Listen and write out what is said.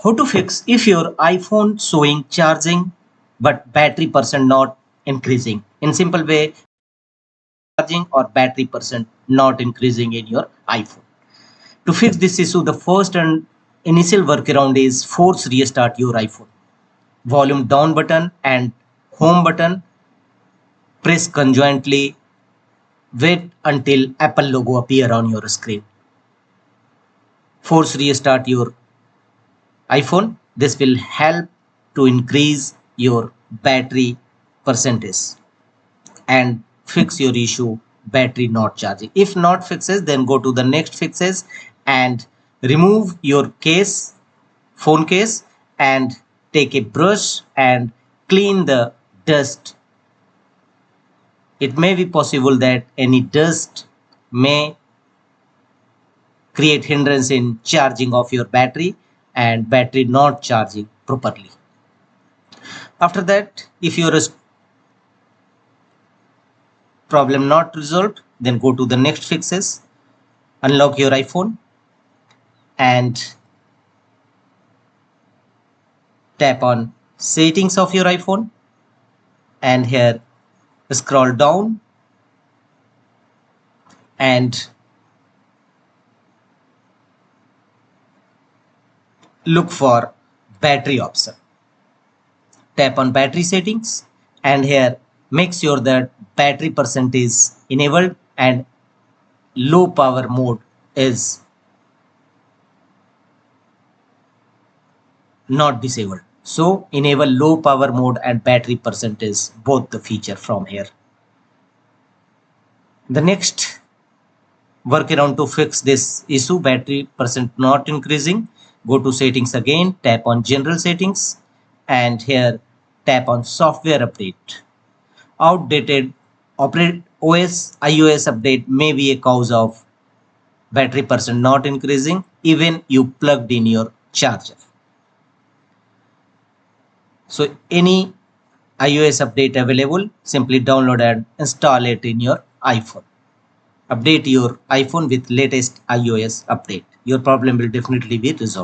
How to fix if your iPhone showing charging but battery percent not increasing? In simple way, charging or battery percent not increasing in your iPhone. To fix this issue, the first and initial workaround is force restart your iPhone. Volume down button and home button press conjointly. Wait until Apple logo appear on your screen. Force restart your iPhone. This will help to increase your battery percentage and fix your issue battery not charging. If not fixes, then go to the next fixes and remove your case, phone case, and take a brush and clean the dust. It may be possible that any dust may create hindrance in charging of your battery and battery not charging properly. After that, if your problem not resolved, then go to the next fixes, unlock your iPhone and tap on settings of your iPhone, and here scroll down and look for battery option. Tap on battery settings and here make sure that battery percent is enabled and low power mode is not disabled. So enable low power mode and battery percentage, both the feature from here. The next workaround to fix this issue, battery percent not increasing, go to settings again, tap on general settings and here tap on software update. Outdated OS iOS update may be a cause of battery percent not increasing even you plugged in your charger. So any iOS update available, simply download and install it in your iPhone. Update your iPhone with latest iOS update. Your problem will definitely be resolved.